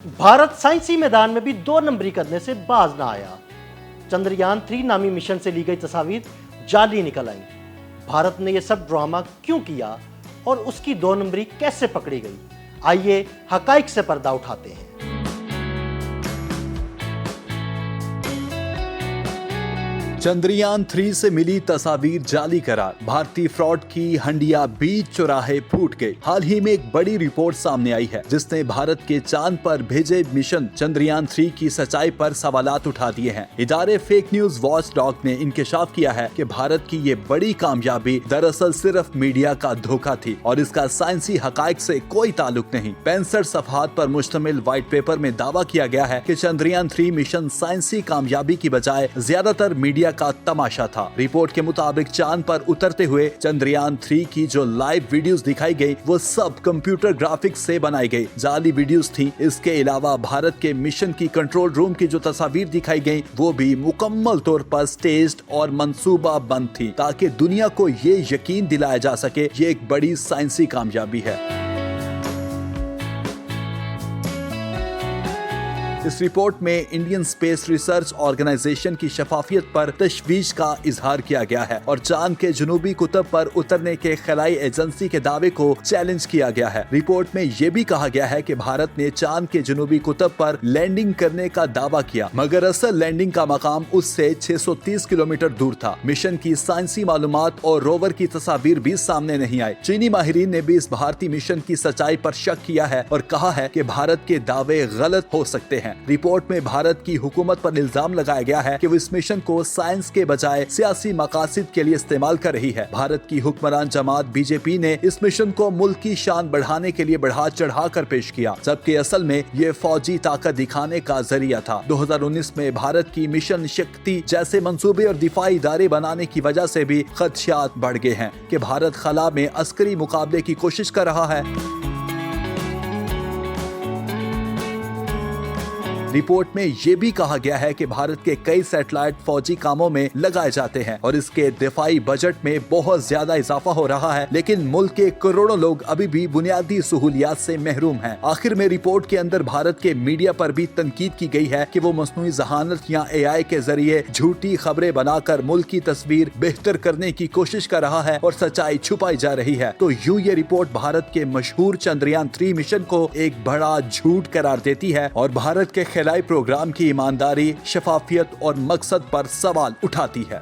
भारत साइंसी मैदान में भी 2 नंबरी करने से बाज ना आया। चंद्रयान 3 नामी मिशन से ली गई तस्वीर जाली निकल आई। भारत ने यह सब ड्रामा क्यों किया और उसकी 2 नंबरी कैसे पकड़ी गई? आइए हकाइक से पर्दा उठाते हैं। चंद्रयान 3 से मिली तस्वीर जाली करार, भारतीय फ्रॉड की हंडिया बीच चौराहे फूट गई। हाल ही में एक बड़ी रिपोर्ट सामने आई है जिसने भारत के चांद पर भेजे मिशन चंद्रयान 3 की सच्चाई पर सवालात उठा दिए हैं। इदारे फेक न्यूज वॉच डॉग ने इंकशाफ किया है कि भारत की ये बड़ी कामयाबी दरअसल सिर्फ मीडिया का धोखा थी और इसका साइंसी हकाइक से कोई ताल्लुक नहीं। 65 सफहात पर मुश्तमिल व्हाइट पेपर में दावा किया गया है कि चंद्रयान 3 मिशन साइंसी कामयाबी की बजाय ज्यादातर मीडिया का तमाशा था। रिपोर्ट के मुताबिक चांद पर उतरते हुए चंद्रयान 3 की जो लाइव वीडियोस दिखाई गई वो सब कंप्यूटर ग्राफिक्स से बनाई गई जाली वीडियोस थी। इसके अलावा भारत के मिशन की कंट्रोल रूम की जो तस्वीर दिखाई गई वो भी मुकम्मल तौर पर स्टेज्ड और मंसूबा बंद थी ताकि दुनिया को ये यकीन दिलाया जा सके ये एक बड़ी साइंसी कामयाबी है। इस रिपोर्ट में इंडियन स्पेस रिसर्च ऑर्गेनाइजेशन की शफाफियत पर तशवीश का इजहार किया गया है और चांद के जनूबी कुतब पर उतरने के खलाई एजेंसी के दावे को चैलेंज किया गया है। रिपोर्ट में यह भी कहा गया है कि भारत ने चांद के जनूबी कुतब पर लैंडिंग करने का दावा किया मगर असल लैंडिंग का मकाम उससे 630 किलोमीटर दूर था। मिशन की साइंसी मालूमात और रोवर की तस्वीर भी सामने नहीं आई। चीनी माहिरीन ने भी इस भारतीय मिशन की सच्चाई पर शक किया है और कहा है कि भारत के दावे गलत हो सकते हैं। रिपोर्ट में भारत की हुकूमत पर इल्जाम लगाया गया है कि वो इस मिशन को साइंस के बजाय सियासी मकासद के लिए इस्तेमाल कर रही है। भारत की हुक्मरान जमात बीजेपी ने इस मिशन को मुल्क की शान बढ़ाने के लिए बढ़ा चढ़ा कर पेश किया जबकि असल में ये फौजी ताकत दिखाने का जरिया था। 2019 में भारत की मिशन शक्ति जैसे मंसूबे और दिफाई इदारे बनाने की वजह से भी खदशात बढ़ गए हैं कि भारत खला में अस्करी मुकाबले की कोशिश कर रहा है। रिपोर्ट में ये भी कहा गया है कि भारत के कई सैटेलाइट फौजी कामों में लगाए जाते हैं और इसके दिफाई बजट में बहुत ज्यादा इजाफा हो रहा है लेकिन मुल्क के करोड़ों लोग अभी भी बुनियादी सहूलियात से महरूम हैं। आखिर में रिपोर्ट के अंदर भारत के मीडिया पर भी तनकीद की गई है कि वो मसनूई जहानत या AI के जरिए झूठी खबरें बनाकर मुल्क की तस्वीर बेहतर करने की कोशिश कर रहा है और सच्चाई छुपाई जा रही है। तो यूं ये रिपोर्ट भारत के मशहूर चंद्रयान 3 मिशन को एक बड़ा झूठ करार देती है और भारत के खिलाई प्रोग्राम की ईमानदारी, शफाफियत और मकसद पर सवाल उठाती है।